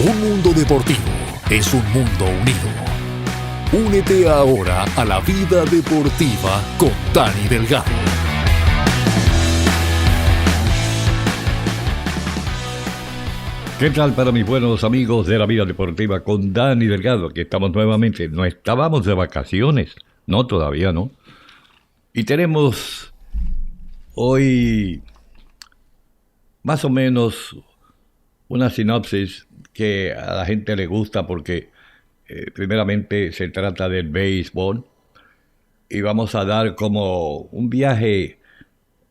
Un mundo deportivo es un mundo unido. Únete ahora a la vida deportiva con Dani Delgado. ¿Qué tal para mis buenos amigos de la vida deportiva con Dani Delgado? Aquí estamos nuevamente. No estábamos de vacaciones. No, todavía no. Y tenemos hoy más o menos una sinopsis que a la gente le gusta porque primeramente se trata del béisbol y vamos a dar como un viaje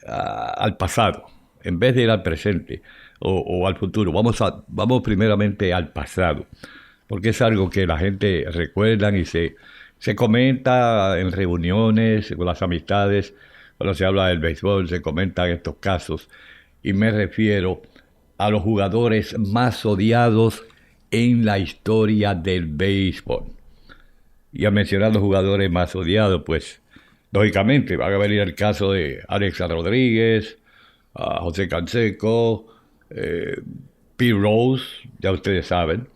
al pasado en vez de ir al presente o al futuro. Vamos primeramente al pasado porque es algo que la gente recuerda y se comenta en reuniones con las amistades. Cuando se habla del béisbol se comentan estos casos y me refiero a los jugadores más odiados en la historia del béisbol. Y al mencionar los jugadores más odiados, pues, lógicamente, van a venir el caso de Alex Rodríguez, José Canseco, Pete Rose, ya ustedes saben.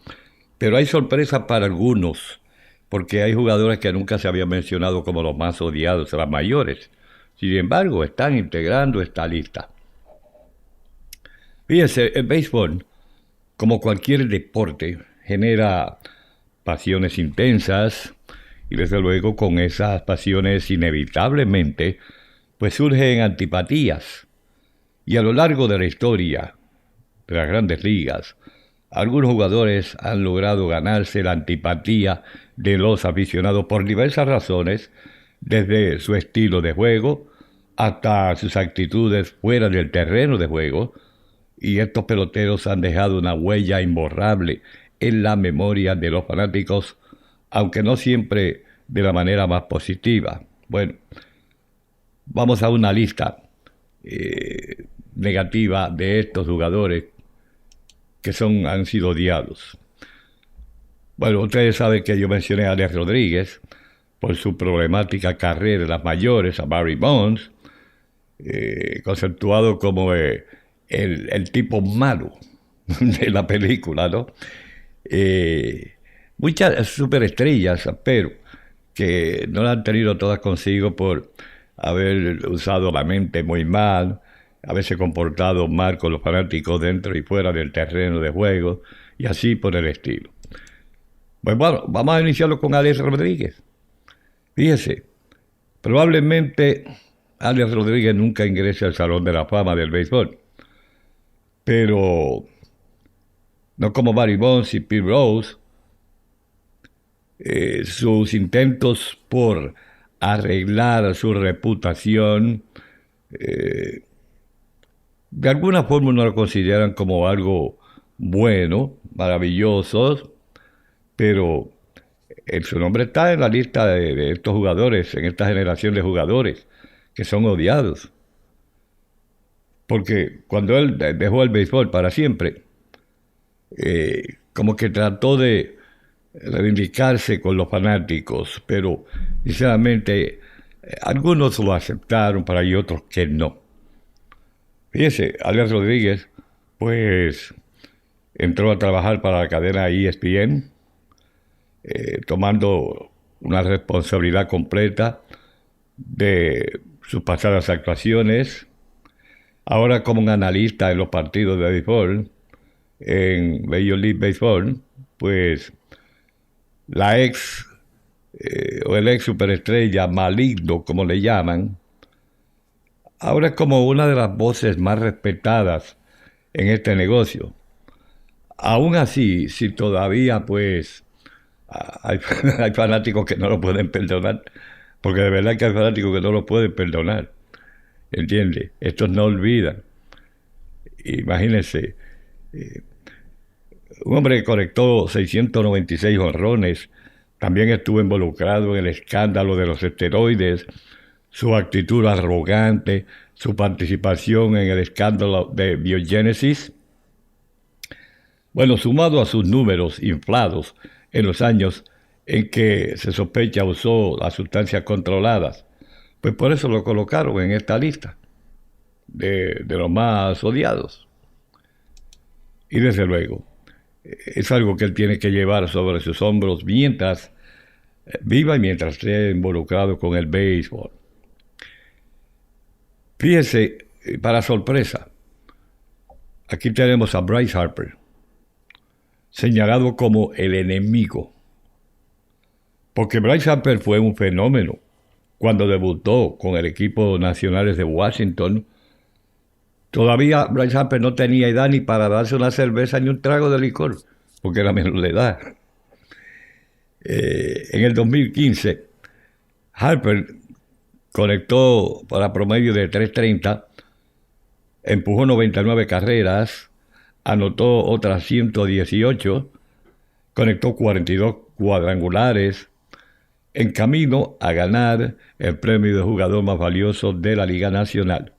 Pero hay sorpresas para algunos, porque hay jugadores que nunca se habían mencionado como los más odiados, las mayores. Sin embargo, están integrando esta lista. Fíjense, el béisbol, como cualquier deporte, genera pasiones intensas y desde luego con esas pasiones inevitablemente pues surgen antipatías. Y a lo largo de la historia de las grandes ligas, algunos jugadores han logrado ganarse la antipatía de los aficionados por diversas razones, desde su estilo de juego hasta sus actitudes fuera del terreno de juego. Y estos peloteros han dejado una huella imborrable en la memoria de los fanáticos, aunque no siempre de la manera más positiva. Bueno, vamos a una lista negativa de estos jugadores que han sido odiados. Bueno, ustedes saben que yo mencioné a Alex Rodríguez por su problemática carrera en las mayores, a Barry Bonds, conceptuado como el tipo malo de la película, ¿no? Muchas superestrellas, pero que no la han tenido todas consigo por haber usado la mente muy mal, haberse comportado mal con los fanáticos dentro y fuera del terreno de juego, y así por el estilo. Pues bueno, vamos a iniciarlo con Alex Rodríguez. Fíjese, probablemente Alex Rodríguez nunca ingrese al Salón de la Fama del béisbol, pero no como Barry Bonds y Pete Rose. Sus intentos por arreglar su reputación de alguna forma no lo consideran como algo bueno, maravilloso, pero su nombre está en la lista de estos jugadores, en esta generación de jugadores que son odiados. Porque cuando él dejó el béisbol para siempre, como que trató de reivindicarse con los fanáticos, pero sinceramente algunos lo aceptaron para y otros que no. Fíjese, Alex Rodríguez pues entró a trabajar para la cadena ESPN, tomando una responsabilidad completa de sus pasadas actuaciones. Ahora como un analista en los partidos de béisbol, en Major League Baseball, pues la o el ex superestrella maligno, como le llaman, ahora es como una de las voces más respetadas en este negocio. Aún así, si todavía pues hay fanáticos que no lo pueden perdonar, porque de verdad que hay fanáticos que no lo pueden perdonar. ¿Entiende? Estos no olvidan. Imagínense, un hombre que conectó 696 jonrones, también estuvo involucrado en el escándalo de los esteroides, su actitud arrogante, su participación en el escándalo de Biogénesis. Bueno, sumado a sus números inflados en los años en que se sospecha usó las sustancias controladas, pues por eso lo colocaron en esta lista de los más odiados. Y desde luego, es algo que él tiene que llevar sobre sus hombros mientras viva y mientras esté involucrado con el béisbol. Fíjese, para sorpresa, aquí tenemos a Bryce Harper, señalado como el enemigo. Porque Bryce Harper fue un fenómeno cuando debutó con el equipo Nacionales de Washington. Todavía Bryce Harper no tenía edad ni para darse una cerveza ni un trago de licor, porque era menor de edad. En el 2015, Harper conectó para promedio de 3.30, empujó 99 carreras, anotó otras 118, conectó 42 cuadrangulares, en camino a ganar el premio de jugador más valioso de la Liga Nacional.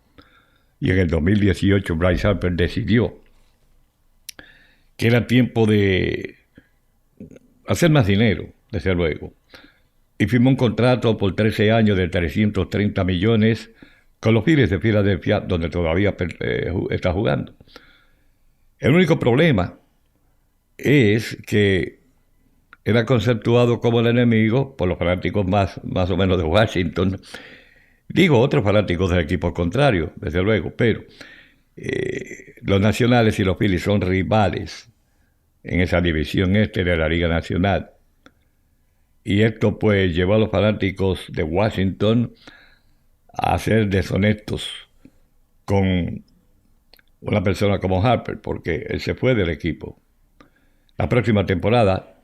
Y en el 2018 Bryce Harper decidió que era tiempo de hacer más dinero, desde luego, y firmó un contrato por 13 años de 330 millones con los Phillies de Filadelfia, donde todavía está jugando. El único problema es que era conceptuado como el enemigo por los fanáticos más o menos de Washington. Digo, otros fanáticos del equipo contrario, desde luego, pero los Nacionales y los Phillies son rivales en esa división este de la Liga Nacional. Y esto pues llevó a los fanáticos de Washington a ser deshonestos con una persona como Harper, porque él se fue del equipo. La próxima temporada,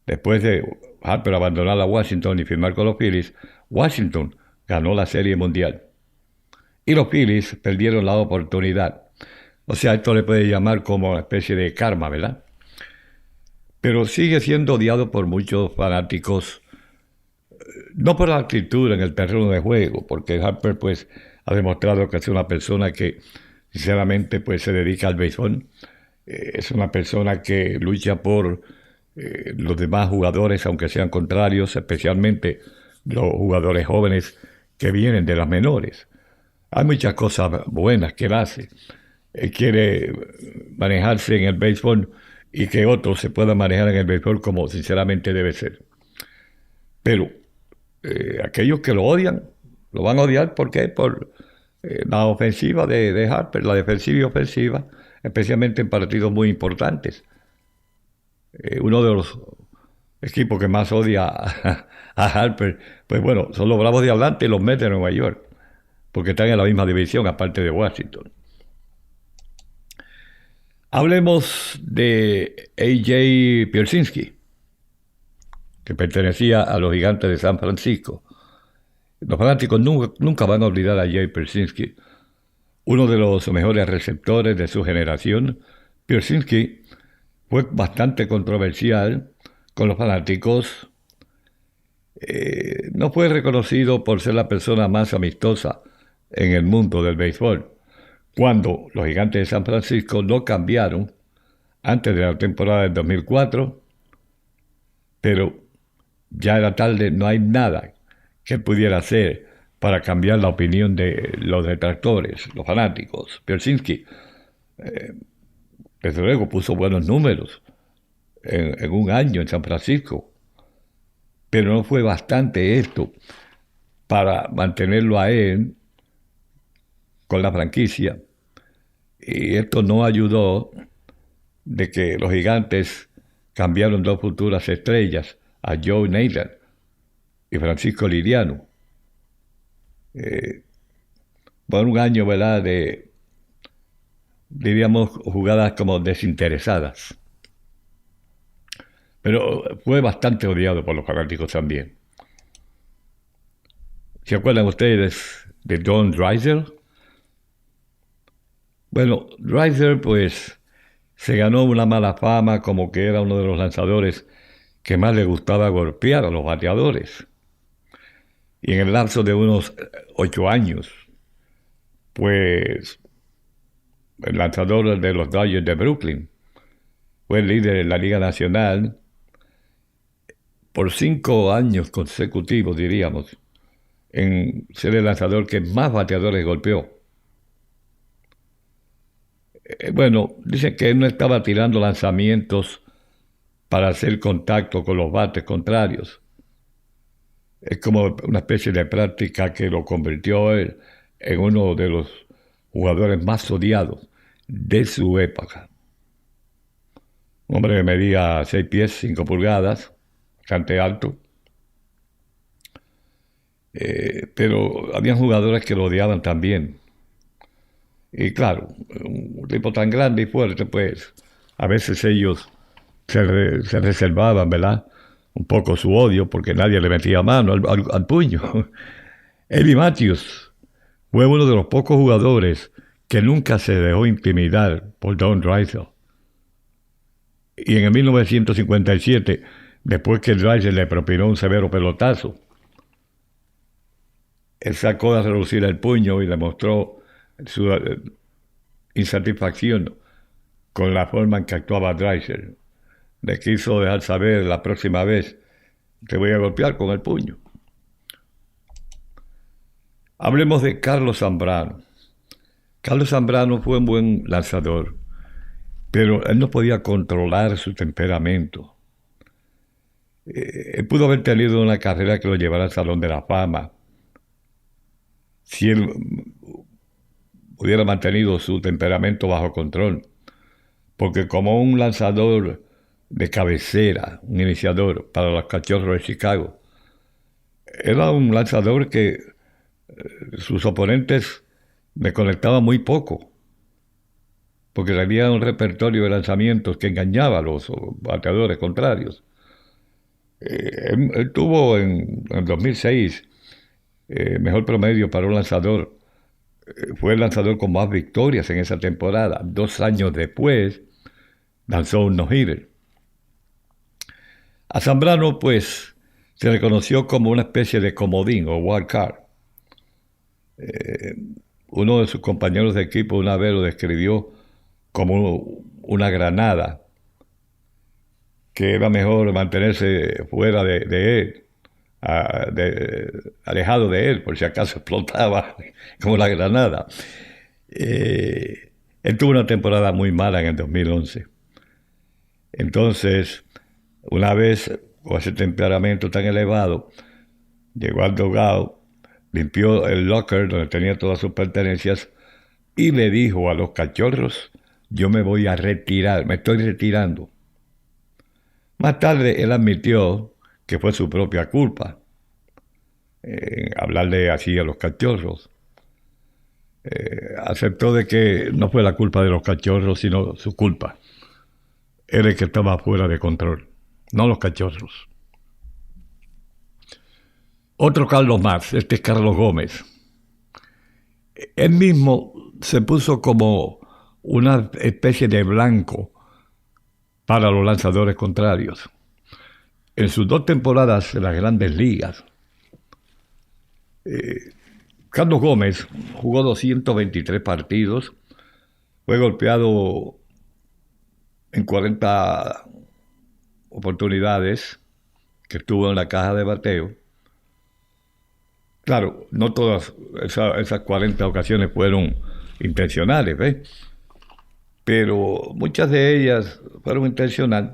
después de Harper abandonar a Washington y firmar con los Phillies, Washington ganó la Serie Mundial. Y los Phillies perdieron la oportunidad. O sea, esto le puede llamar como una especie de karma, ¿verdad? Pero sigue siendo odiado por muchos fanáticos, no por la actitud en el terreno de juego, porque Harper pues ha demostrado que es una persona que sinceramente pues se dedica al béisbol. Es una persona que lucha por los demás jugadores, aunque sean contrarios, especialmente los jugadores jóvenes que vienen de las menores. Hay muchas cosas buenas que él hace. Él quiere manejarse en el béisbol y que otros se puedan manejar en el béisbol como sinceramente debe ser. Pero aquellos que lo odian, lo van a odiar porque por la ofensiva de Harper, la defensiva y ofensiva, especialmente en partidos muy importantes. Uno de los equipos que más odia a Harper, pues bueno, son los Bravos de Atlanta y los Mets de Nueva York, porque están en la misma división, aparte de Washington. Hablemos de A.J. Pierzynski, que pertenecía a los Gigantes de San Francisco. Los fanáticos nunca van a olvidar a A.J. Pierzynski, uno de los mejores receptores de su generación. Pierzynski fue bastante controversial con los fanáticos. No fue reconocido por ser la persona más amistosa en el mundo del béisbol, cuando los Gigantes de San Francisco lo cambiaron antes de la temporada del 2004, pero ya era tarde, no hay nada que pudiera hacer para cambiar la opinión de los detractores, los fanáticos. Pierzynski, desde luego, puso buenos números en un año en San Francisco, pero no fue bastante esto para mantenerlo a él con la franquicia, y esto no ayudó de que los Gigantes cambiaron dos futuras estrellas, a Joe Naylor y Francisco Liriano, por un año, ¿verdad?, de, diríamos, jugadas como desinteresadas. Pero fue bastante odiado por los fanáticos también. ¿Se acuerdan ustedes de Don Drysdale? Bueno, Drysdale pues se ganó una mala fama como que era uno de los lanzadores que más le gustaba golpear a los bateadores. Y en el lapso de unos 8 años, pues el lanzador de los Dodgers de Brooklyn fue el líder en la Liga Nacional por 5 años consecutivos, diríamos, en ser el lanzador que más bateadores golpeó. Bueno, dicen que él no estaba tirando lanzamientos para hacer contacto con los bates contrarios. Es como una especie de práctica que lo convirtió él en uno de los jugadores más odiados de su época. Un hombre que medía 6 pies, 5 pulgadas, bastante alto. Pero había jugadores que lo odiaban también. Y claro, un tipo tan grande y fuerte, pues a veces ellos se reservaban, ¿verdad? Un poco su odio porque nadie le metía mano al puño. Eddie Mathews fue uno de los pocos jugadores que nunca se dejó intimidar por Don Drysdale. Y en el 1957, después que Drysdale le propinó un severo pelotazo, él sacó a relucir el puño y le mostró su insatisfacción con la forma en que actuaba Drysdale. Le quiso dejar saber la próxima vez te voy a golpear con el puño. Hablemos de Carlos Zambrano. Carlos Zambrano fue un buen lanzador, pero él no podía controlar su temperamento. Él pudo haber tenido una carrera que lo llevara al Salón de la Fama si él hubiera mantenido su temperamento bajo control, porque como un lanzador de cabecera, un iniciador para los Cachorros de Chicago, era un lanzador que sus oponentes me conectaban muy poco, porque tenía un repertorio de lanzamientos que engañaba a los bateadores contrarios. Él tuvo en 2006 mejor promedio para un lanzador. Fue el lanzador con más victorias en esa temporada. 2 años después lanzó un no-hitter. A Zambrano, pues, se le conoció como una especie de comodín o wild card. Uno de sus compañeros de equipo una vez lo describió como una granada, que era mejor mantenerse fuera de él, alejado de él, por si acaso explotaba como la granada. Él tuvo una temporada muy mala en el 2011. Entonces, una vez con ese temperamento tan elevado, llegó al dugout, limpió el locker donde tenía todas sus pertenencias y le dijo a los Cachorros, yo me voy a retirar, me estoy retirando. Más tarde él admitió que fue su propia culpa hablarle así a los Cachorros. Aceptó de que no fue la culpa de los Cachorros, sino su culpa. Él el que estaba fuera de control, no los Cachorros. Otro Carlos más, este es Carlos Gómez. Él mismo se puso como una especie de blanco para los lanzadores contrarios. En sus 2 temporadas en las Grandes Ligas, Carlos Gómez jugó 223 partidos, fue golpeado en 40 oportunidades que estuvo en la caja de bateo. Claro, no todas esas 40 ocasiones fueron intencionales, ¿ves? Pero muchas de ellas fueron intencionales,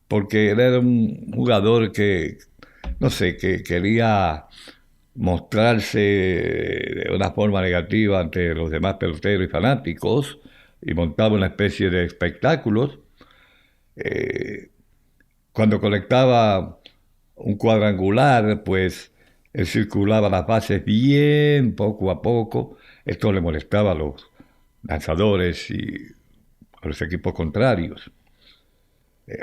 porque él era un jugador que, no sé, que quería mostrarse de una forma negativa ante los demás peloteros y fanáticos, y montaba una especie de espectáculos. Cuando conectaba un cuadrangular, pues él circulaba las bases bien poco a poco. Esto le molestaba a los lanzadores y a los equipos contrarios.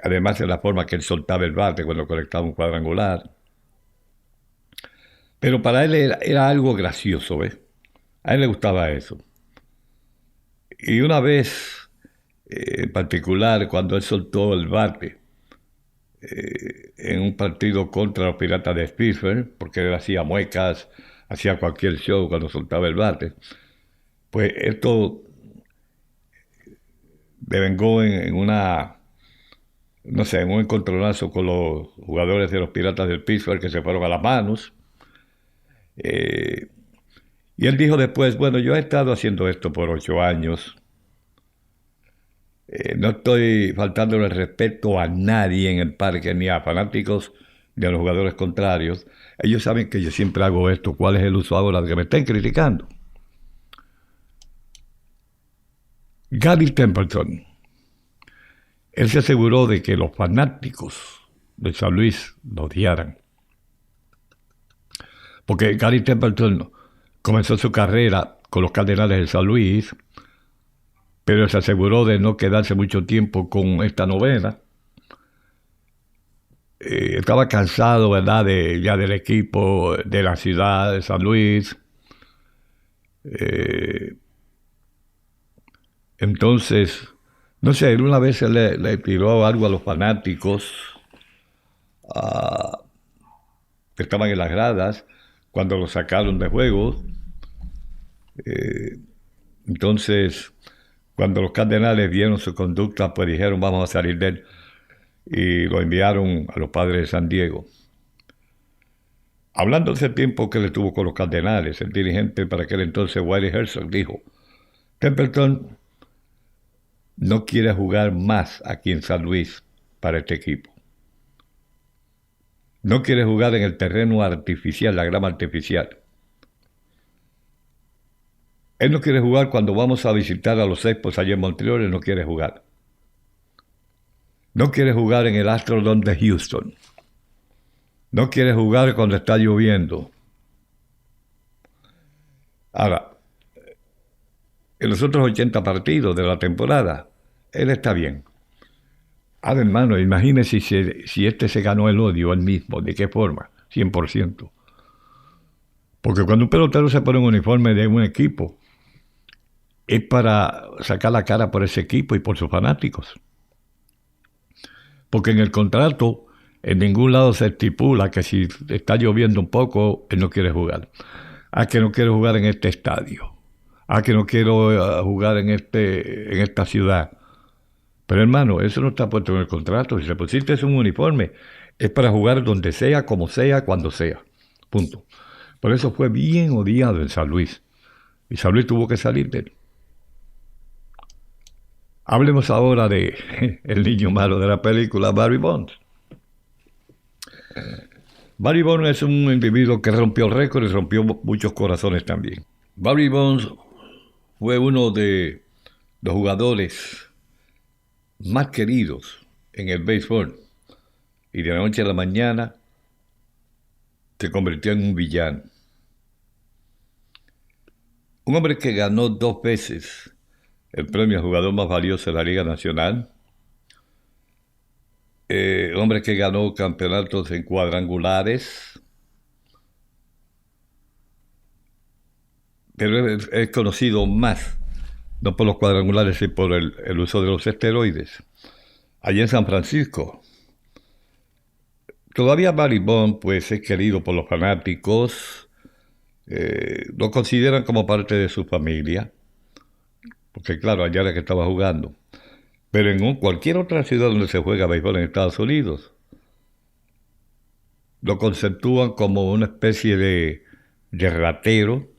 Además de la forma que él soltaba el bate cuando conectaba un cuadrangular. Pero para él era algo gracioso, ¿ves? A él le gustaba eso. Y una vez, en particular, cuando él soltó el bate en un partido contra los Piratas de Pittsburgh, porque él hacía muecas, hacía cualquier show cuando soltaba el bate, pues esto devengó en una, no sé, en un encontronazo con los jugadores de los Piratas de Pittsburgh que se fueron a las manos. Y él dijo después, bueno, yo he estado haciendo esto por 8 años. No estoy faltando el respeto a nadie en el parque, ni a fanáticos, ni a los jugadores contrarios. Ellos saben que yo siempre hago esto. ¿Cuál es el uso ahora de que me estén criticando? Gary Templeton, él se aseguró de que los fanáticos de San Luis lo odiaran. Porque Gary Templeton comenzó su carrera con los Cardenales de San Luis, pero se aseguró de no quedarse mucho tiempo con esta novena. Estaba cansado, ¿verdad?, ya del equipo, de la ciudad de San Luis. Entonces, no sé, él una vez le tiró algo a los fanáticos que estaban en las gradas cuando lo sacaron de juego. Entonces, cuando los Cardenales vieron su conducta, pues dijeron, vamos a salir de él. Y lo enviaron a los Padres de San Diego. Hablando de ese tiempo que él estuvo con los Cardenales, el dirigente para aquel entonces, Wiley Herzog, dijo, Templeton no quiere jugar más aquí en San Luis para este equipo. No quiere jugar en el terreno artificial, la grama artificial. Él no quiere jugar cuando vamos a visitar a los Expos allá en Montreal, él no quiere jugar. No quiere jugar en el Astrodome de Houston. No quiere jugar cuando está lloviendo. Ahora, en los otros 80 partidos de la temporada, él está bien. Ahora, hermano, imagínese si este se ganó el odio él mismo. ¿De qué forma? 100%. Porque cuando un pelotero se pone un uniforme de un equipo, es para sacar la cara por ese equipo y por sus fanáticos. Porque en el contrato, en ningún lado se estipula que si está lloviendo un poco, él no quiere jugar. Que no quiero jugar en este estadio. Que no quiero jugar en esta ciudad. Pero hermano, eso no está puesto en el contrato. Si le pusiste un uniforme, es para jugar donde sea, como sea, cuando sea. Punto. Por eso fue bien odiado en San Luis. Y San Luis tuvo que salir de él. Hablemos ahora de el niño malo de la película, Barry Bonds. Barry Bonds es un individuo que rompió el récord y rompió muchos corazones también. Barry Bonds fue uno de los jugadores más queridos en el béisbol. Y de la noche a la mañana se convirtió en un villano. Un hombre que ganó 2 veces el premio al jugador más valioso de la Liga Nacional. Hombre que ganó campeonatos en cuadrangulares. Pero es conocido más, no por los cuadrangulares, sino por el uso de los esteroides. Allí en San Francisco. Todavía Barry Bonds, pues, es querido por los fanáticos. Lo consideran como parte de su familia. Porque claro, allá era que estaba jugando. Pero en cualquier otra ciudad donde se juega béisbol en Estados Unidos, lo conceptúan como una especie de ratero,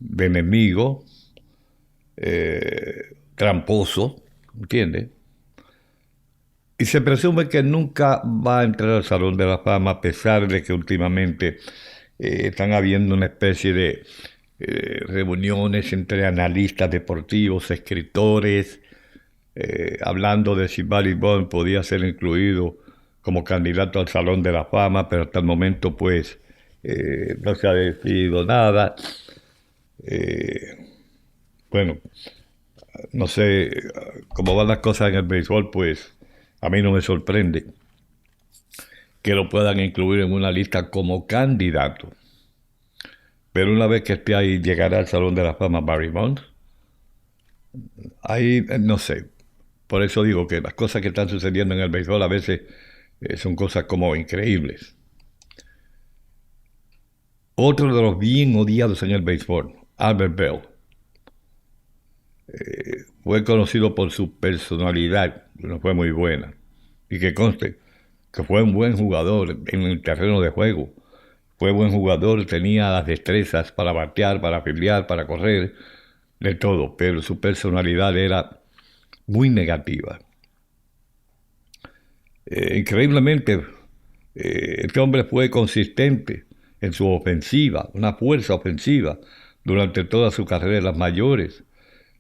de enemigo, tramposo, ¿entiendes? Y se presume que nunca va a entrar al Salón de la Fama, a pesar de que últimamente están habiendo una especie de reuniones entre analistas deportivos, escritores, hablando de si Barry Bonds podía ser incluido como candidato al Salón de la Fama, pero hasta el momento pues no se ha decidido nada. Bueno, no sé cómo van las cosas en el béisbol, pues a mí no me sorprende que lo puedan incluir en una lista como candidato. Pero una vez que esté ahí, llegará al Salón de la Fama Barry Bonds. Ahí, no sé. Por eso digo que las cosas que están sucediendo en el béisbol a veces son cosas como increíbles. Otro de los bien odiados en el béisbol, Albert Belle. Fue conocido por su personalidad, que no fue muy buena. Y que conste que fue un buen jugador en el terreno de juego. fue buen jugador, tenía las destrezas para batear, para fildear, para correr, de todo, pero su personalidad era muy negativa. Increíblemente, este hombre fue consistente en su ofensiva, una fuerza ofensiva durante toda su carrera en las mayores.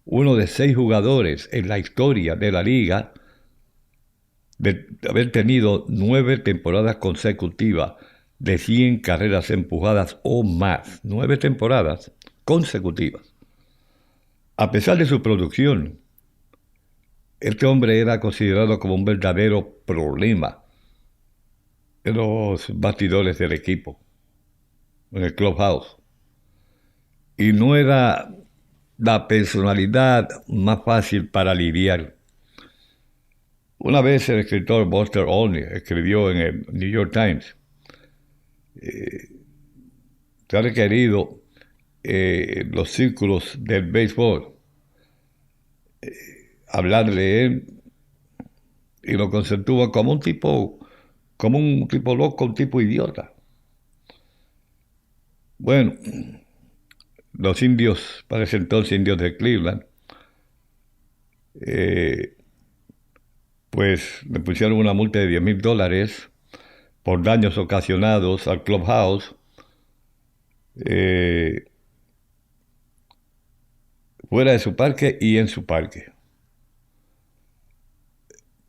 Uno de 6 jugadores en la historia de la liga de haber tenido 9 temporadas consecutivas de 100 carreras empujadas o más. 9 temporadas consecutivas. A pesar de su producción, este hombre era considerado como un verdadero problema en los bastidores del equipo, en el clubhouse. Y no era la personalidad más fácil para lidiar. Una vez el escritor Buster Olney escribió en el New York Times, se ha requerido los círculos del béisbol hablar de él y lo conceptúa como un tipo loco, un tipo idiota. Bueno, los indios, para ese entonces indios de Cleveland, pues le pusieron una multa de $10,000 por daños ocasionados al clubhouse, fuera de su parque y en su parque.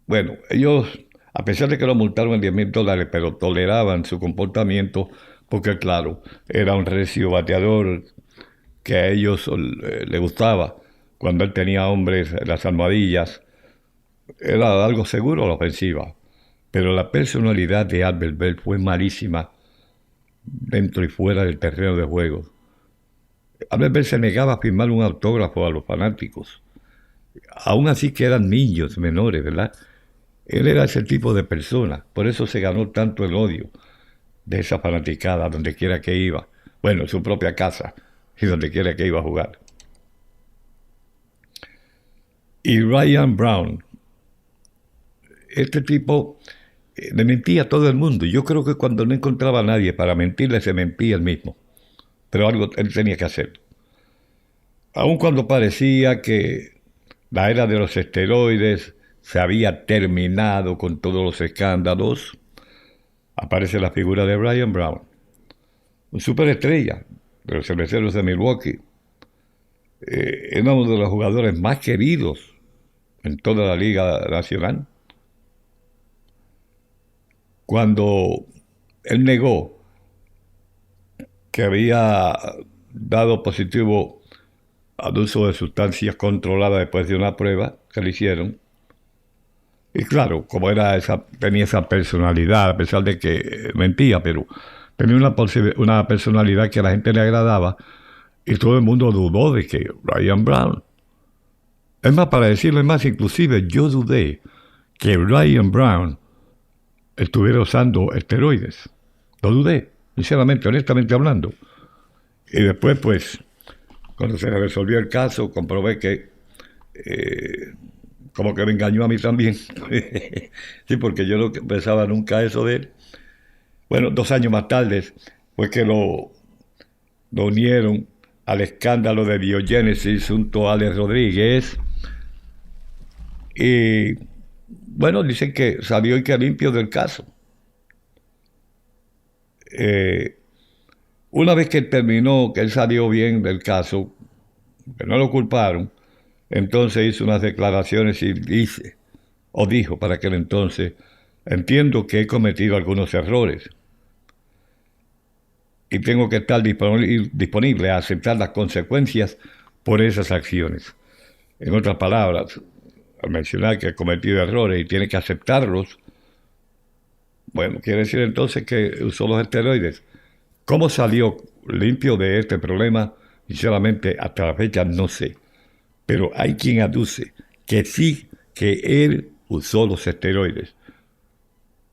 Bueno, ellos, a pesar de que lo multaron en $10,000, pero toleraban su comportamiento porque, claro, era un recio bateador que a ellos les gustaba. Cuando él tenía hombres en las almohadillas, era algo seguro la ofensiva. Pero la personalidad de Albert Belle fue malísima dentro y fuera del terreno de juego. Albert Belle se negaba a firmar un autógrafo a los fanáticos. Aún así que eran niños menores, ¿verdad? Él era ese tipo de persona. Por eso se ganó tanto el odio de esa fanaticada donde quiera que iba. Bueno, en su propia casa y donde quiera que iba a jugar. Y Ryan Brown, este tipo le mentía a todo el mundo. Yo creo que cuando no encontraba a nadie para mentirle, se mentía él mismo. Pero algo él tenía que hacer. Aun cuando parecía que la era de los esteroides se había terminado con todos los escándalos, aparece la figura de Ryan Brown, un superestrella de los Cerveceros de Milwaukee. Era uno de los jugadores más queridos en toda la Liga Nacional. Cuando él negó que había dado positivo al uso de sustancias controladas después de una prueba que le hicieron, y claro, como tenía esa personalidad, a pesar de que mentía, pero tenía una personalidad que a la gente le agradaba, y todo el mundo dudó de que Ryan Brown. Es más, para decirlo más, inclusive yo dudé que Ryan Brown estuviera usando esteroides. Lo dudé, sinceramente, honestamente hablando. Y después, pues, cuando se resolvió el caso, comprobé que como que me engañó a mí también. Sí, porque yo no pensaba nunca eso de él. Bueno, 2 años más tarde fue que lo unieron al escándalo de Biogénesis junto a Alex Rodríguez. Y bueno, dicen que salió y que limpio del caso. Una vez que terminó, que él salió bien del caso, que no lo culparon, entonces hizo unas declaraciones y dijo para aquel entonces: entiendo que he cometido algunos errores y tengo que estar disponible a aceptar las consecuencias por esas acciones. En otras palabras, al mencionar que ha cometido errores y tiene que aceptarlos, bueno, quiere decir entonces que usó los esteroides. ¿Cómo salió limpio de este problema? Sinceramente, hasta la fecha no sé. Pero hay quien aduce que sí, que él usó los esteroides.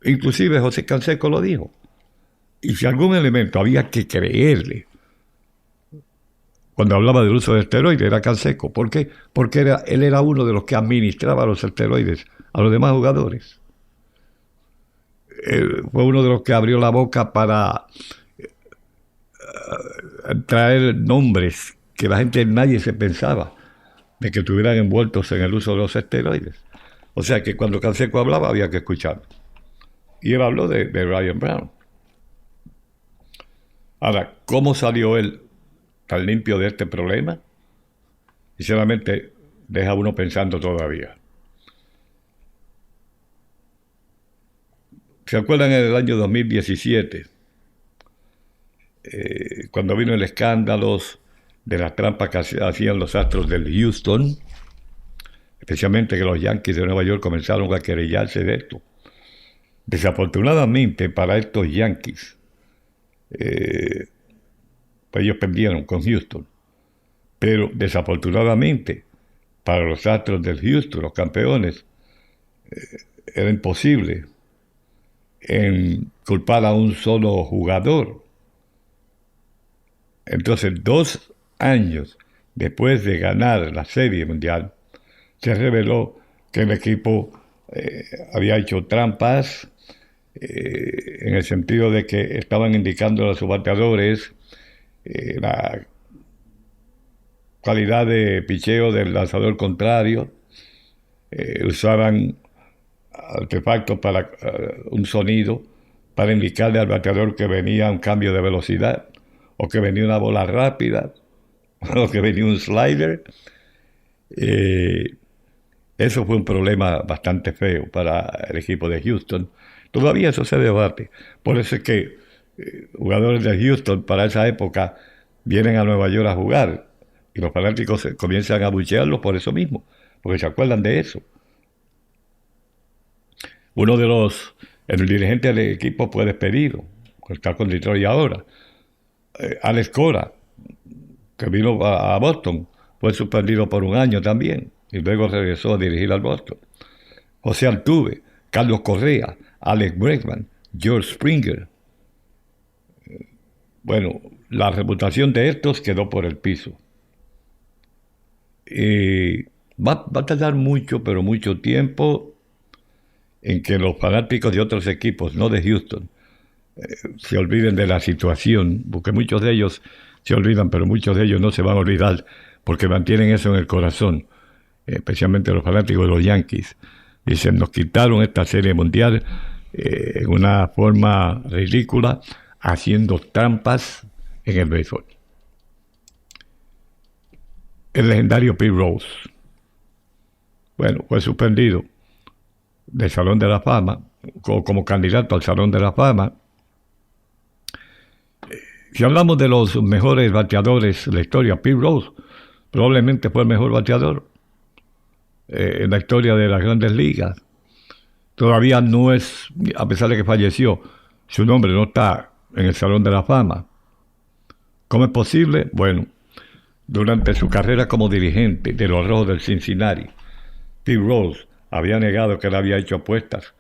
Inclusive José Canseco lo dijo. Y si algún elemento había que creerle cuando hablaba del uso de esteroides, era Canseco. ¿Por qué? Porque él era uno de los que administraba los esteroides a los demás jugadores. Él fue uno de los que abrió la boca para traer nombres que nadie se pensaba de que estuvieran envueltos en el uso de los esteroides. O sea que cuando Canseco hablaba había que escuchar. Y él habló de Ryan Brown. Ahora, ¿cómo salió él tan limpio de este problema? Sinceramente, deja uno pensando todavía. ¿Se acuerdan en el año 2017? Cuando vino el escándalo de las trampas que hacían los Astros del Houston, especialmente que los Yankees de Nueva York comenzaron a querellarse de esto. Desafortunadamente para estos Yankees, pues ellos perdieron con Houston, pero desafortunadamente para los Astros del Houston, los campeones, era imposible culpar a un solo jugador. Entonces, 2 años después de ganar la Serie Mundial, se reveló que el equipo había hecho trampas en el sentido de que estaban indicando a sus bateadores la calidad de picheo del lanzador contrario, usaban artefactos para un sonido para indicarle al bateador que venía un cambio de velocidad, o que venía una bola rápida, o que venía un slider. Eso fue un problema bastante feo para el equipo de Houston. Todavía eso se debate. Por eso es que jugadores de Houston para esa época vienen a Nueva York a jugar, y los fanáticos comienzan a abuchearlos por eso mismo, porque se acuerdan de eso. Uno de el dirigente del equipo fue despedido, está con Detroit ahora. Alex Cora, que vino a Boston, fue suspendido por 1 año también, y luego regresó a dirigir al Boston. José Altuve, Carlos Correa, Alex Bregman, George Springer. Bueno, la reputación de estos quedó por el piso. Y va a tardar mucho, pero mucho tiempo, en que los fanáticos de otros equipos, no de Houston, se olviden de la situación, porque muchos de ellos se olvidan, pero muchos de ellos no se van a olvidar, porque mantienen eso en el corazón, especialmente los fanáticos de los Yankees. Dicen, nos quitaron esta Serie Mundial en una forma ridícula, haciendo trampas en el béisbol. El legendario Pete Rose, bueno, fue suspendido del Salón de la Fama, como candidato al Salón de la Fama. Si hablamos de los mejores bateadores de la historia, Pete Rose probablemente fue el mejor bateador en la historia de las Grandes Ligas. Todavía no es, a pesar de que falleció, su nombre no está en el Salón de la Fama. ¿Cómo es posible? Bueno, durante su carrera como dirigente de los Rojos del Cincinnati, Pete Rose había negado que él había hecho apuestas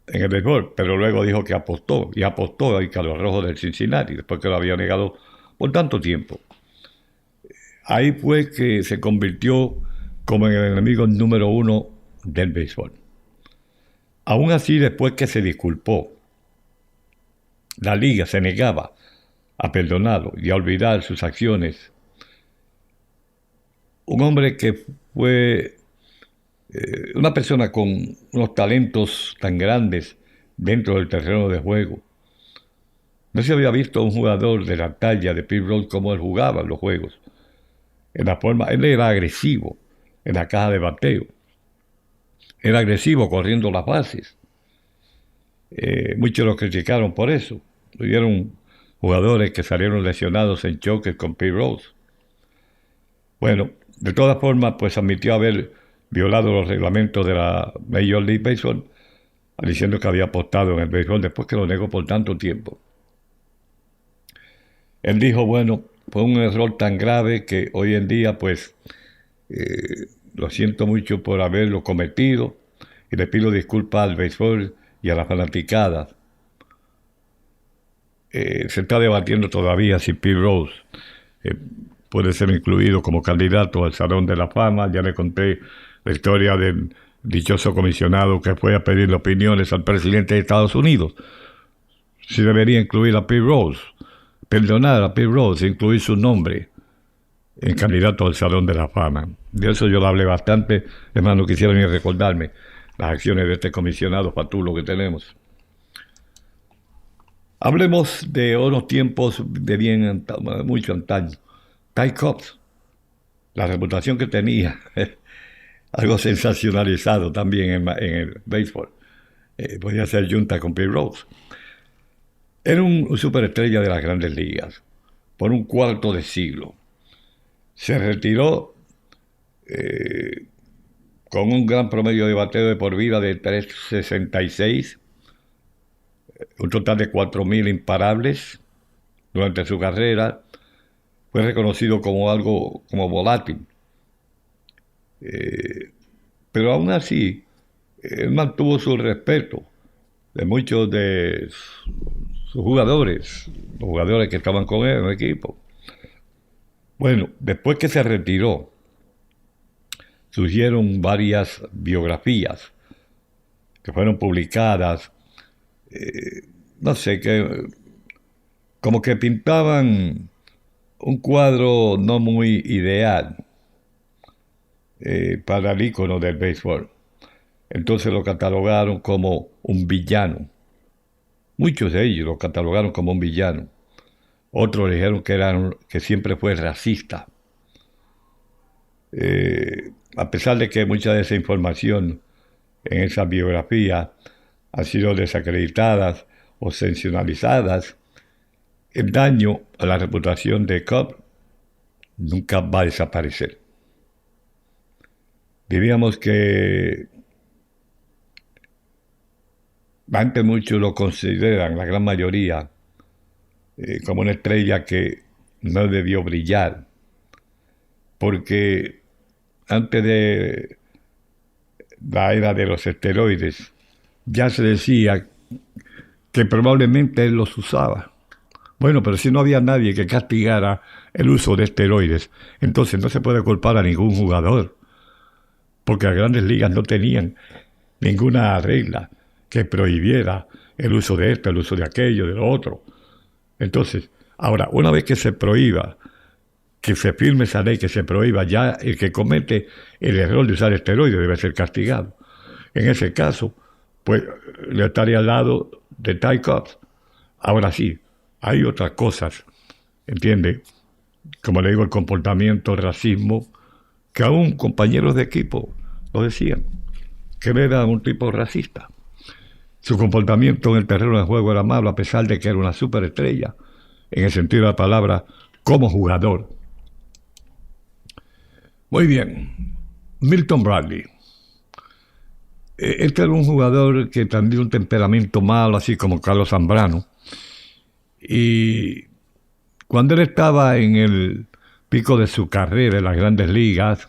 en el béisbol, pero luego dijo que apostó a los Rojos del Cincinnati, después que lo había negado por tanto tiempo. Ahí fue que se convirtió como en el enemigo número 1 del béisbol. Aún así, después que se disculpó, la liga se negaba a perdonarlo y a olvidar sus acciones. Un hombre que fue una persona con unos talentos tan grandes dentro del terreno de juego. No se había visto un jugador de la talla de Pete Rose como él jugaba en los juegos. En la forma, él era agresivo en la caja de bateo. Era agresivo corriendo las bases. Muchos lo criticaron por eso. Hubieron jugadores que salieron lesionados en choques con Pete Rose. Bueno, de todas formas, pues admitió haber violado los reglamentos de la Major League Baseball, diciendo que había apostado en el béisbol después que lo negó por tanto tiempo. Él dijo, bueno, fue un error tan grave que hoy en día, pues, lo siento mucho por haberlo cometido y le pido disculpas al béisbol y a la fanaticada. Se está debatiendo todavía si Pete Rose puede ser incluido como candidato al Salón de la Fama. Ya le conté la historia del dichoso comisionado que fue a pedirle opiniones al presidente de Estados Unidos si debería incluir a Pete Rose. perdonar a Pete Rose, incluir su nombre en candidato al Salón de la Fama. De eso yo lo hablé bastante, además no quisiera ni recordarme las acciones de este comisionado fatulo que tenemos. Hablemos de unos tiempos de bien mucho antaño. Ty Cobb, la reputación que tenía, algo sensacionalizado también en el béisbol. Podía ser junta con Pete Rose. Era un superestrella de las grandes ligas por un cuarto de siglo. Se retiró con un gran promedio de bateo de por vida de 3.66, un total de 4.000 imparables durante su carrera. Fue reconocido como algo como volátil. Pero aún así, él mantuvo su respeto de muchos de sus jugadores, los jugadores que estaban con él en el equipo. Bueno, después que se retiró, surgieron varias biografías que fueron publicadas, no sé, que como que pintaban un cuadro no muy ideal para el ícono del béisbol. Entonces lo catalogaron como un villano. Muchos de ellos lo catalogaron como un villano. Otros dijeron que siempre fue racista. A pesar de que mucha de esa información en esa biografía han sido desacreditadas o sensacionalizadas, el daño a la reputación de Cobb nunca va a desaparecer. Diríamos que antes muchos lo consideran, la gran mayoría, como una estrella que no debió brillar, porque antes de la era de los esteroides ya se decía que probablemente él los usaba. Bueno, pero si no había nadie que castigara el uso de esteroides, entonces no se puede culpar a ningún jugador, porque las grandes ligas no tenían ninguna regla que prohibiera el uso de esto, el uso de aquello, de lo otro. Entonces, ahora, una vez que se prohíba, que se firme esa ley, que se prohíba, ya el que comete el error de usar esteroides debe ser castigado. En ese caso, pues, le estaría al lado de Ty Cobb. Ahora sí, hay otras cosas, ¿entiende? Como le digo, el comportamiento, el racismo, que aún compañeros de equipo lo decían, que él era un tipo racista. Su comportamiento en el terreno de juego era malo, a pesar de que era una superestrella, en el sentido de la palabra, como jugador. Muy bien, Milton Bradley. Este era un jugador que tenía un temperamento malo, así como Carlos Zambrano. Y cuando él estaba en el pico de su carrera en las grandes ligas,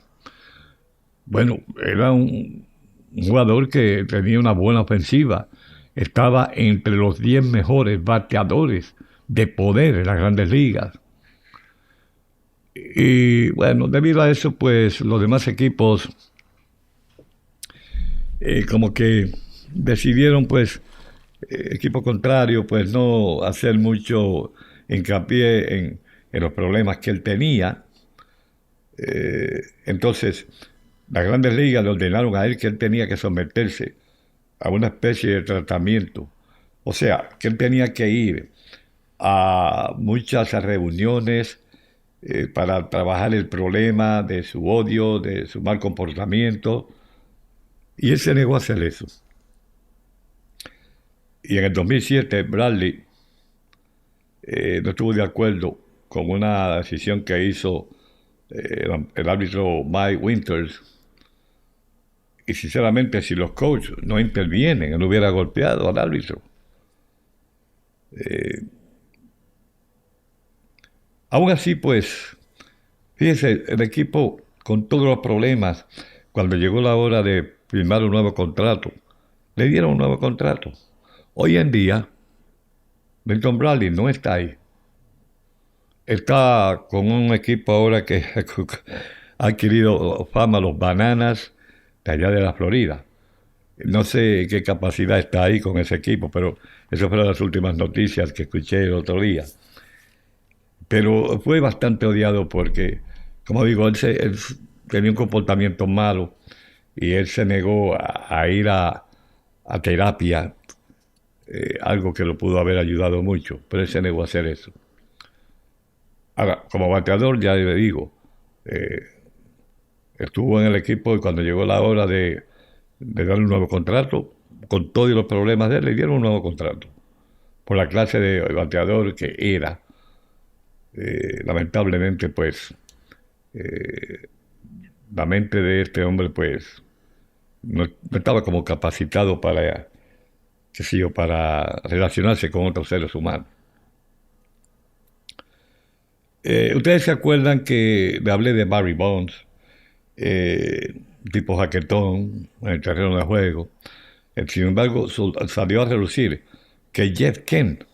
bueno, era un jugador que tenía una buena ofensiva. Estaba entre los 10 mejores bateadores de poder en las grandes ligas. Y bueno, debido a eso, pues los demás equipos como que decidieron, pues, equipo contrario, pues no hacer mucho hincapié en los problemas que él tenía. Entonces, las grandes ligas le ordenaron a él que él tenía que someterse a una especie de tratamiento. O sea, que él tenía que ir a muchas reuniones para trabajar el problema de su odio, de su mal comportamiento. Y él se negó a hacer eso. Y en el 2007, Bradley no estuvo de acuerdo con una decisión que hizo el árbitro Mike Winters. Y sinceramente, si los coaches no intervienen, él hubiera golpeado al árbitro. Aún así, pues, fíjense, el equipo, con todos los problemas, cuando llegó la hora de firmar un nuevo contrato, le dieron un nuevo contrato. Hoy en día, Milton Bradley no está ahí. Está con un equipo ahora que ha adquirido fama, los Bananas, de allá de la Florida. No sé qué capacidad está ahí con ese equipo, pero esas fueron las últimas noticias que escuché el otro día. pero fue bastante odiado porque, como digo, él tenía un comportamiento malo y él se negó a ir a terapia, algo que lo pudo haber ayudado mucho, pero él se negó a hacer eso. Ahora, como bateador, ya le digo, eh, estuvo en el equipo y cuando llegó la hora de darle un nuevo contrato, con todos los problemas de él, le dieron un nuevo contrato, por la clase de bateador que era. Lamentablemente, pues, eh, la mente de este hombre, pues, no estaba como capacitado para, qué sé yo, para relacionarse con otros seres humanos. Ustedes se acuerdan que le hablé de Barry Bonds, tipo jaquetón en el terreno de juego. Sin embargo, salió a relucir que Jeff Kent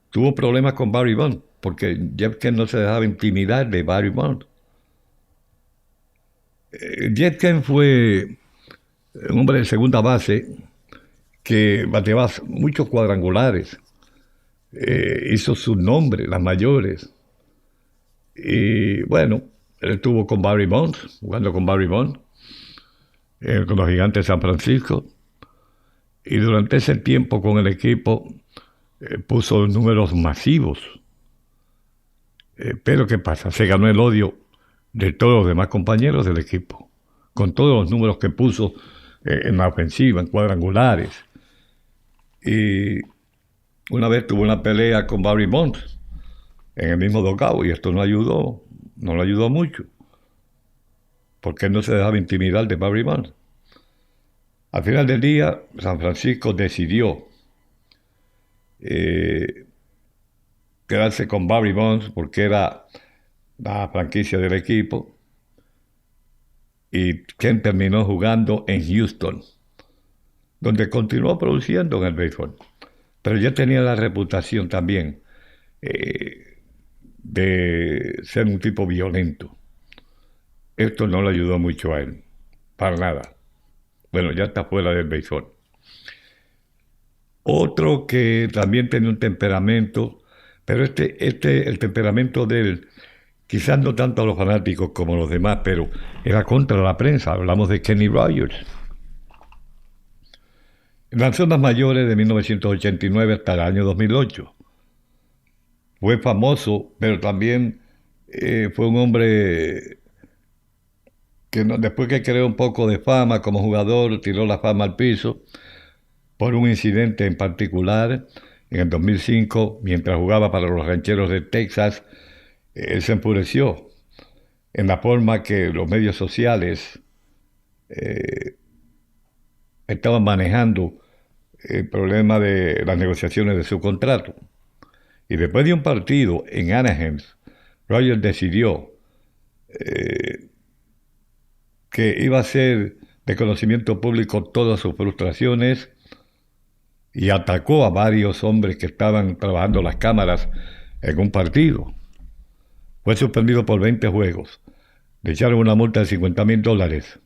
tuvo problemas con Barry Bonds, porque Jeff Kent no se dejaba intimidar de Barry Bonds. Jeff Kent fue un hombre de segunda base que bateaba muchos cuadrangulares, hizo su nombre, las mayores. Y bueno, él estuvo con Barry Bonds, jugando con Barry Bonds, con los Gigantes de San Francisco. Y durante ese tiempo con el equipo puso números masivos. Pero ¿qué pasa? Se ganó el odio de todos los demás compañeros del equipo, con todos los números que puso en la ofensiva, en cuadrangulares. Y una vez tuvo una pelea con Barry Bonds en el mismo dugout y esto no le ayudó mucho, porque él no se dejaba intimidar de Barry Bonds. Al final del día, San Francisco decidió quedarse con Barry Bonds porque era la franquicia del equipo, y Kent terminó jugando en Houston, donde continuó produciendo en el béisbol, pero ya tenía la reputación también de ser un tipo violento. Esto no le ayudó mucho a él, para nada. Bueno, ya está fuera del béisbol. Otro que también tenía un temperamento, pero el temperamento de él, quizás no tanto a los fanáticos como a los demás, pero era contra la prensa. Hablamos de Kenny Rogers. Lanzó en las mayores de 1989 hasta el año 2008. Fue famoso, pero también fue un hombre que después que creó un poco de fama como jugador, tiró la fama al piso por un incidente en particular. En el 2005, mientras jugaba para los Rancheros de Texas, él se enfureció en la forma que los medios sociales estaban manejando el problema de las negociaciones de su contrato. Y después de un partido en Anaheim, Rogers decidió que iba a hacer de conocimiento público todas sus frustraciones y atacó a varios hombres que estaban trabajando las cámaras en un partido. Fue suspendido por 20 juegos. Le echaron una multa de $50,000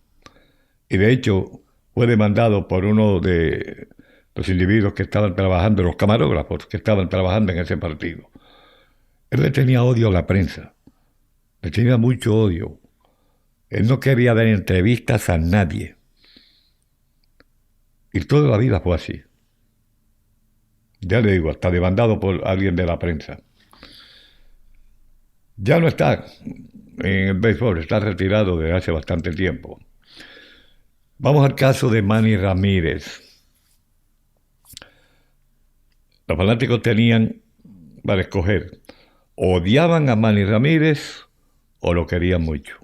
y de hecho fue demandado por uno de los individuos que estaban trabajando, los camarógrafos que estaban trabajando en ese partido. Él le tenía odio a la prensa, le tenía mucho odio. Él no quería dar entrevistas a nadie. Y toda la vida fue así. Ya le digo, hasta demandado por alguien de la prensa. Ya no está en el béisbol, está retirado desde hace bastante tiempo. Vamos al caso de Manny Ramírez. Los fanáticos tenían para escoger: odiaban a Manny Ramírez o lo querían mucho.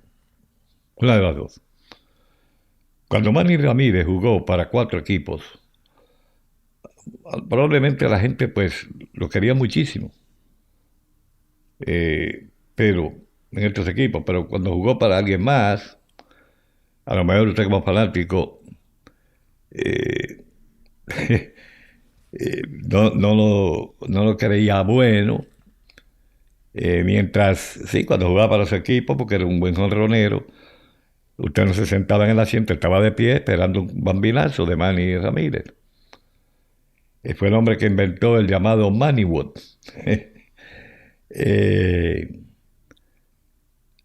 Una de las dos. Cuando Manny Ramírez jugó para 4 equipos, probablemente la gente pues lo quería muchísimo. Pero en estos equipos, pero cuando jugó para alguien más, a lo mejor usted como fanático no lo creía bueno, mientras sí, cuando jugaba para su equipo, porque era un buen jonronero, usted no se sentaba en el asiento, estaba de pie esperando un bambinazo de Manny Ramírez. Fue el hombre que inventó el llamado Mannywood.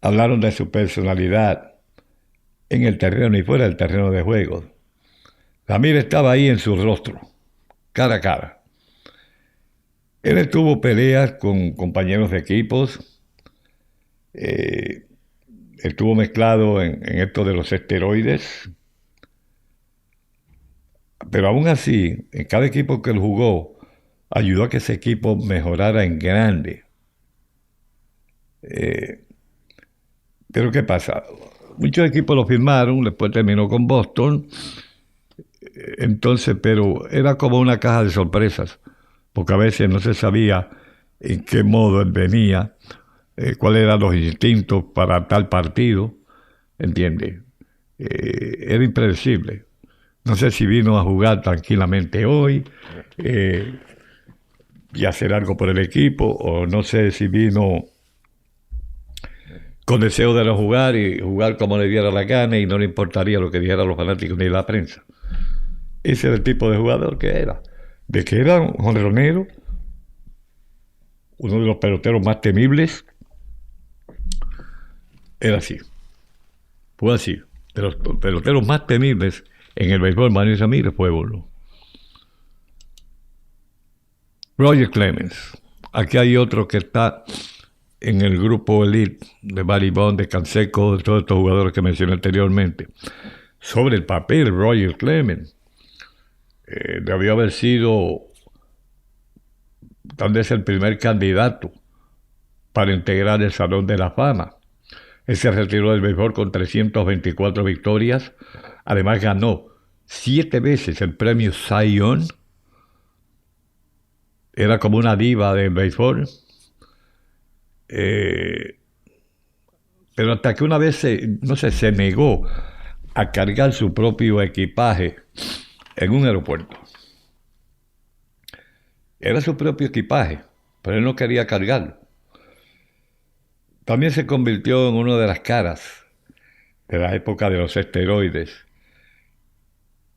Hablaron de su personalidad en el terreno y fuera del terreno de juego. Ramírez estaba ahí en su rostro, cara a cara. Él estuvo peleas con compañeros de equipos, estuvo mezclado en esto de los esteroides, pero aún así, en cada equipo que él jugó, ayudó a que ese equipo mejorara en grande. Pero ¿qué pasa? Muchos equipos lo firmaron, después terminó con Boston, entonces, pero era como una caja de sorpresas, porque a veces no se sabía en qué modo él venía, cuáles eran los instintos para tal partido, ¿entiendes? Era impredecible. No sé si vino a jugar tranquilamente hoy y hacer algo por el equipo, o no sé si vino con deseo de no jugar y jugar como le diera la gana y no le importaría lo que dijeran los fanáticos ni la prensa. Ese era el tipo de jugador que era. De que era un jonronero, uno de los peloteros más temibles, era así. Fue así. De los peloteros más temibles en el béisbol, Manny Ramírez fue uno. Roger Clemens. Aquí hay otro que está en el grupo elite de Barry Bonds, de Canseco, de todos estos jugadores que mencioné anteriormente. Sobre el papel, Roger Clemens debió haber sido tal vez el primer candidato para integrar el Salón de la Fama. Él se retiró del béisbol con 324 victorias. Además ganó 7 veces el premio Cy Young. Era como una diva del béisbol. Pero hasta que una vez se negó a cargar su propio equipaje en un aeropuerto. Era su propio equipaje, pero él no quería cargarlo. También se convirtió en una de las caras de la época de los esteroides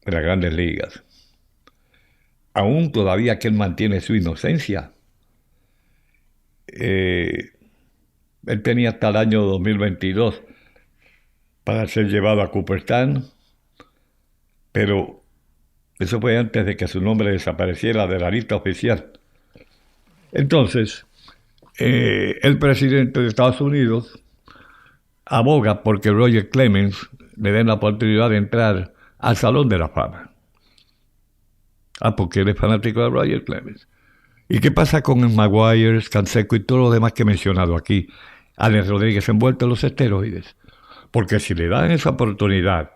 de las grandes ligas. Aún todavía que él mantiene su inocencia. Él tenía hasta el año 2022 para ser llevado a Cooperstown, pero eso fue antes de que su nombre desapareciera de la lista oficial. Entonces, el presidente de Estados Unidos aboga porque Roger Clemens le den la oportunidad de entrar al Salón de la Fama. Porque él es fanático de Roger Clemens. ¿Y qué pasa con el Maguire, Canseco y todo lo demás que he mencionado aquí? Alex Rodríguez envuelto en los esteroides. Porque si le dan esa oportunidad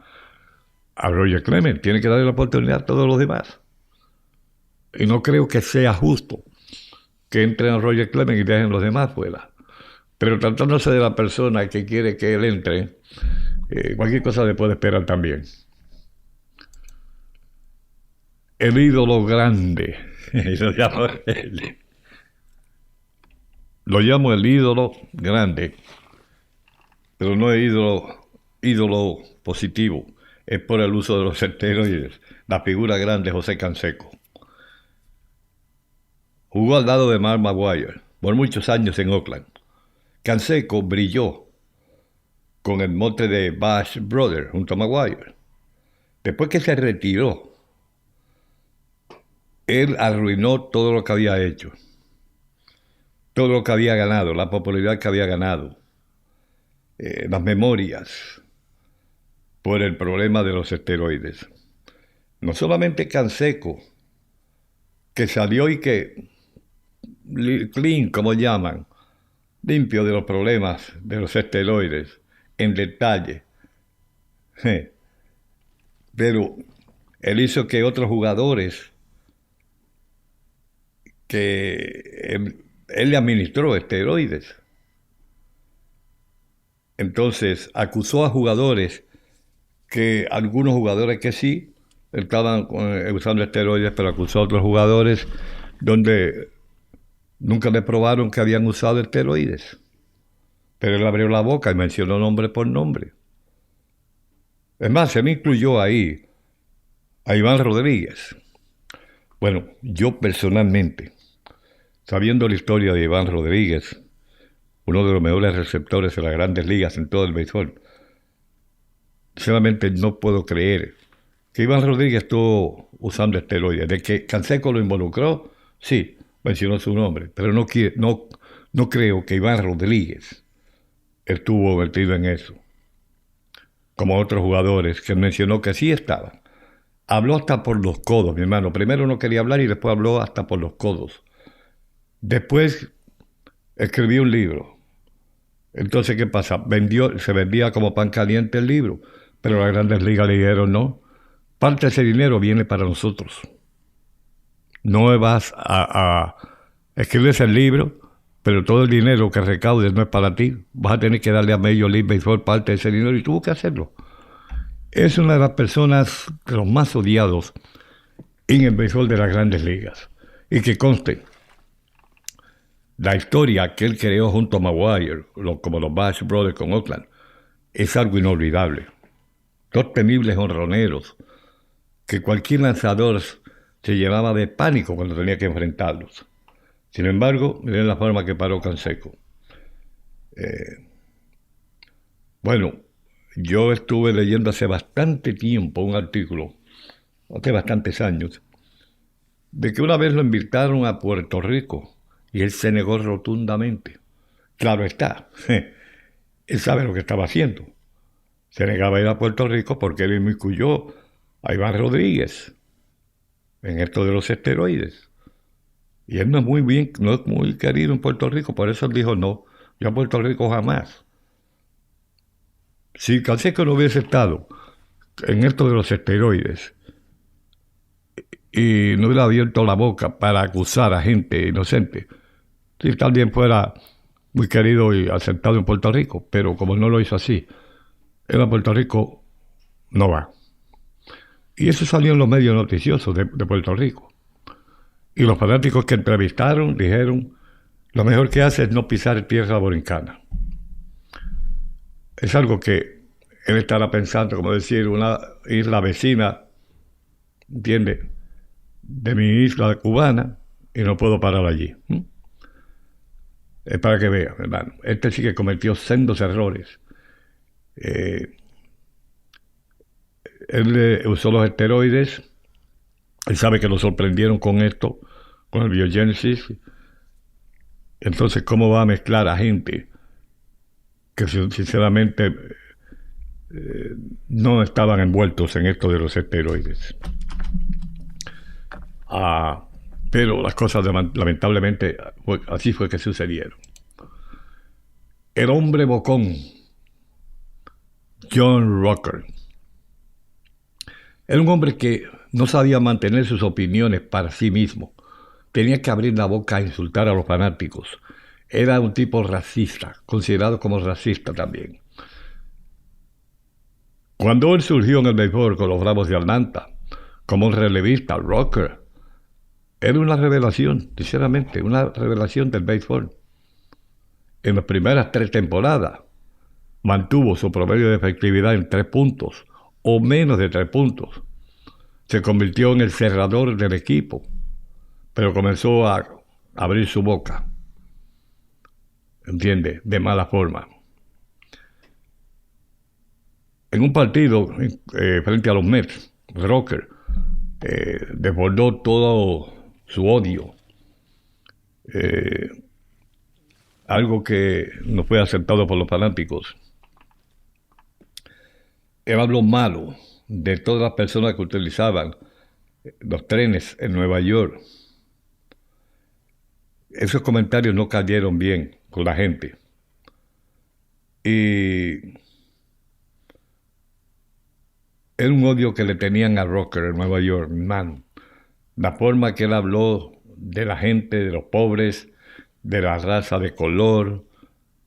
a Roger Clemens, tiene que darle la oportunidad a todos los demás. Y no creo que sea justo que entren a Roger Clemens y dejen los demás fuera. Pero tratándose de la persona que quiere que él entre, cualquier cosa le puede esperar también. El ídolo grande, lo llamo el ídolo grande, pero no es ídolo positivo, es por el uso de los esteroides. La figura grande, José Canseco. Jugó al lado de Mark Maguire por muchos años en Oakland. Canseco brilló con el mote de Bash Brother junto a Maguire. Después que se retiró, él arruinó todo lo que había hecho, todo lo que había ganado, la popularidad que había ganado, las memorias, por el problema de los esteroides. No solamente Canseco, que salió y que clean, como llaman, limpio de los problemas de los esteroides, en detalle. Pero él hizo que otros jugadores que él le administró esteroides. Entonces acusó a jugadores que algunos jugadores que sí estaban usando esteroides, pero acusó a otros jugadores donde nunca le probaron que habían usado esteroides. Pero él abrió la boca y mencionó nombre por nombre. Es más, se me incluyó ahí a Iván Rodríguez. Bueno, yo personalmente, sabiendo la historia de Iván Rodríguez, uno de los mejores receptores de las grandes ligas en todo el béisbol. Sinceramente no puedo creer que Iván Rodríguez estuvo usando esteroides. De que Canseco lo involucró, sí, mencionó su nombre, pero no creo que Iván Rodríguez estuvo metido en eso, como otros jugadores que mencionó que sí estaban. Habló hasta por los codos, mi hermano. Primero no quería hablar y después habló hasta por los codos. Después escribió un libro. Entonces, ¿qué pasa? Se vendía como pan caliente el libro, pero las grandes ligas le dijeron no. Parte de ese dinero viene para nosotros. No vas a escribir el libro, pero todo el dinero que recaudes no es para ti. Vas a tener que darle a Major League Baseball parte de ese dinero y tuvo que hacerlo. Es una de las personas de los más odiados en el béisbol de las grandes ligas. Y que conste, la historia que él creó junto a Maguire, como los Bash Brothers con Oakland, es algo inolvidable. Dos temibles honroneros que cualquier lanzador se llevaba de pánico cuando tenía que enfrentarlos. Sin embargo, miren la forma que paró Canseco. Bueno, yo estuve leyendo hace bastante tiempo un artículo, hace bastantes años, de que una vez lo invitaron a Puerto Rico y él se negó rotundamente. Claro está, él sabe lo que estaba haciendo. Se negaba a ir a Puerto Rico porque él inmiscuyó a Iván Rodríguez en esto de los esteroides. Y él no es muy querido en Puerto Rico, por eso él dijo no, yo a Puerto Rico jamás. Si Canseco no hubiese estado en esto de los esteroides y no hubiera abierto la boca para acusar a gente inocente, sí, también fuera muy querido y aceptado en Puerto Rico, pero como no lo hizo así, él a Puerto Rico no va. Y eso salió en los medios noticiosos de Puerto Rico. Y los fanáticos que entrevistaron dijeron, lo mejor que hace es no pisar tierra borincana. Es algo que él estará pensando, como decir, una isla vecina, ¿entiende?, de mi isla cubana, y no puedo parar allí. Es para que vean, hermano. Este sí que cometió sendos errores. Él usó los esteroides. Él sabe que lo sorprendieron con esto, con el biogénesis. Entonces, ¿cómo va a mezclar a gente que sinceramente no estaban envueltos en esto de los esteroides? Pero las cosas lamentablemente así fue que sucedieron. El hombre bocón, John Rocker, era un hombre que no sabía mantener sus opiniones para sí mismo. Tenía que abrir la boca a insultar a los fanáticos. Era un tipo racista, considerado como racista también. Cuando él surgió en el béisbol con los Bravos de Atlanta, como un relevista, Rocker, era una revelación, sinceramente, una revelación del béisbol. En las primeras 3 temporadas, mantuvo su promedio de efectividad en 3 puntos, o menos de 3 puntos. Se convirtió en el cerrador del equipo, pero comenzó a abrir su boca, ¿entiende?, de mala forma. En un partido frente a los Mets, Rocker desbordó todo su odio, algo que no fue aceptado por los fanáticos. Él habló malo de todas las personas que utilizaban los trenes en Nueva York. Esos comentarios no cayeron bien con la gente. Y era un odio que le tenían a Rocker en Nueva York, hermano. La forma que él habló de la gente, de los pobres, de la raza de color,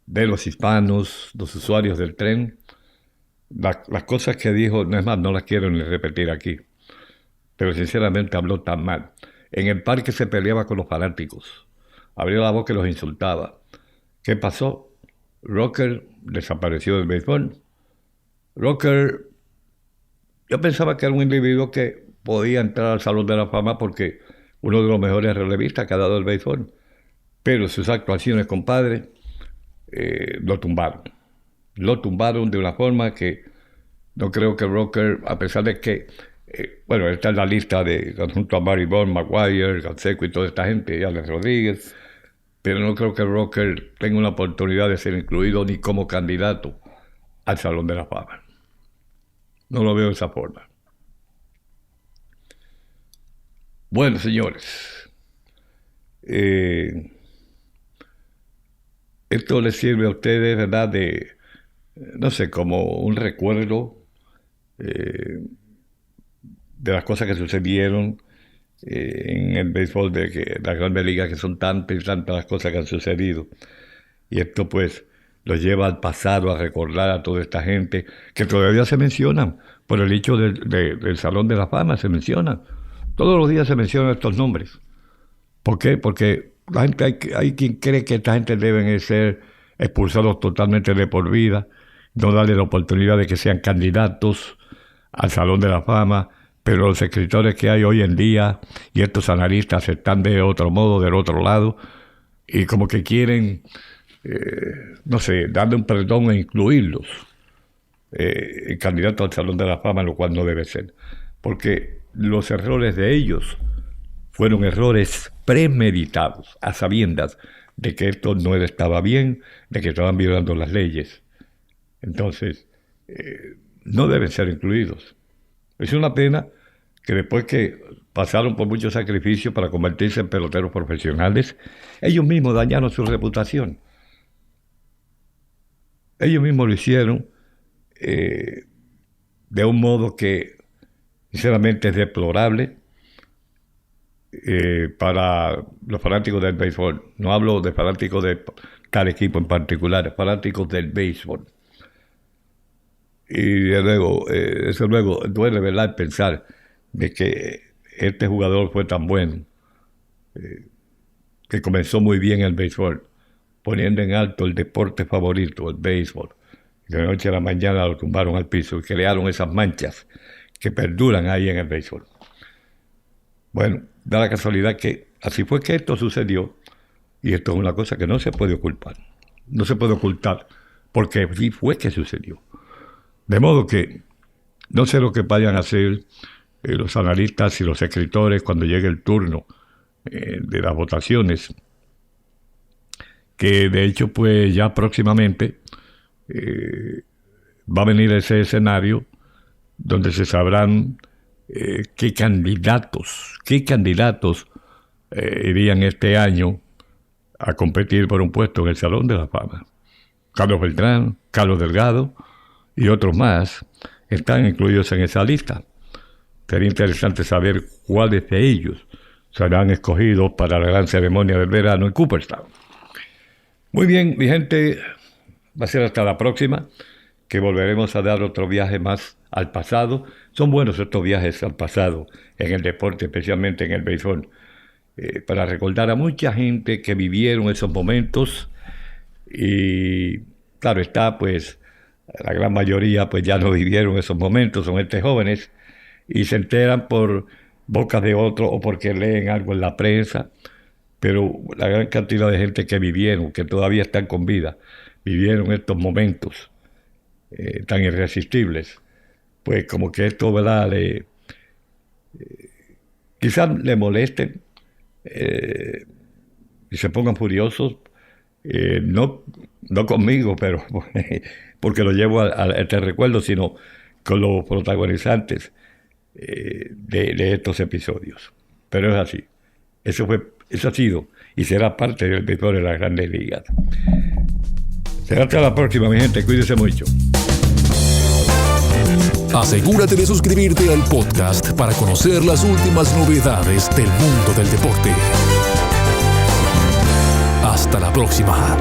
de los hispanos, los usuarios del tren. Las cosas que dijo, no es más, no las quiero ni repetir aquí. Pero sinceramente habló tan mal. En el parque se peleaba con los fanáticos. Abrió la boca y los insultaba. ¿Qué pasó? Rocker desapareció del béisbol. Rocker, yo pensaba que era un individuo que podía entrar al Salón de la Fama porque uno de los mejores relevistas que ha dado el béisbol. Pero sus actuaciones, compadre, lo tumbaron. Lo tumbaron de una forma que no creo que Rocker, a pesar de que, está en la lista junto a Barry Bonds, Maguire, Canseco y toda esta gente, y Alex Rodríguez, pero no creo que Rocker tenga una oportunidad de ser incluido ni como candidato al Salón de la Fama. No lo veo de esa forma. Bueno, señores, esto les sirve a ustedes, ¿verdad?, como un recuerdo de las cosas que sucedieron en el béisbol de la Grandes Ligas, que son tantas y tantas las cosas que han sucedido. Y esto pues los lleva al pasado, a recordar a toda esta gente que todavía se mencionan por el hecho del Salón de la Fama, se mencionan. Todos los días se mencionan estos nombres. ¿Por qué? Porque la gente hay quien cree que esta gente deben ser expulsados totalmente de por vida, no darle la oportunidad de que sean candidatos al Salón de la Fama, pero los escritores que hay hoy en día y estos analistas están de otro modo, del otro lado, y como que quieren, darle un perdón e incluirlos en candidato al Salón de la Fama, lo cual no debe ser, porque los errores de ellos fueron errores premeditados, a sabiendas de que esto no estaba bien, de que estaban violando las leyes. Entonces, no deben ser incluidos. Es una pena que después que pasaron por muchos sacrificios para convertirse en peloteros profesionales, ellos mismos dañaron su reputación. Ellos mismos lo hicieron de un modo que sinceramente es deplorable para los fanáticos del béisbol. No hablo de fanáticos de tal equipo en particular, fanáticos del béisbol. Y desde luego, duele, ¿verdad?, pensar de que este jugador fue tan bueno, que comenzó muy bien el béisbol, poniendo en alto el deporte favorito, el béisbol. De la noche a la mañana lo tumbaron al piso y crearon esas manchas que perduran ahí en el béisbol. Bueno, da la casualidad que así fue que esto sucedió, y esto es una cosa que no se puede ocultar. No se puede ocultar, porque así fue que sucedió. De modo que no sé lo que vayan a hacer los analistas y los escritores cuando llegue el turno de las votaciones, que de hecho pues ya próximamente va a venir ese escenario donde se sabrán qué candidatos irían este año a competir por un puesto en el Salón de la Fama. Carlos Beltrán, Carlos Delgado y otros más están incluidos en esa lista. Sería interesante saber cuáles de ellos serán escogidos para la gran ceremonia del verano en Cooperstown. Muy bien, mi gente, va a ser hasta la próxima, que volveremos a dar otro viaje más al pasado. Son buenos estos viajes al pasado en el deporte, especialmente en el béisbol, para recordar a mucha gente que vivieron esos momentos. Y claro está, pues la gran mayoría pues ya no vivieron esos momentos, son gente jóvenes y se enteran por boca de otro o porque leen algo en la prensa, pero la gran cantidad de gente que vivieron, que todavía están con vida, vivieron estos momentos tan irresistibles, pues como que esto, ¿verdad?, quizás le molesten y se pongan furiosos, no conmigo, pero porque lo llevo a este recuerdo, sino con los protagonizantes de estos episodios. Pero es así. Eso ha sido y será parte del béisbol de las Grandes Ligas. Será hasta la próxima, mi gente. Cuídense mucho. Asegúrate de suscribirte al podcast para conocer las últimas novedades del mundo del deporte. Hasta la próxima.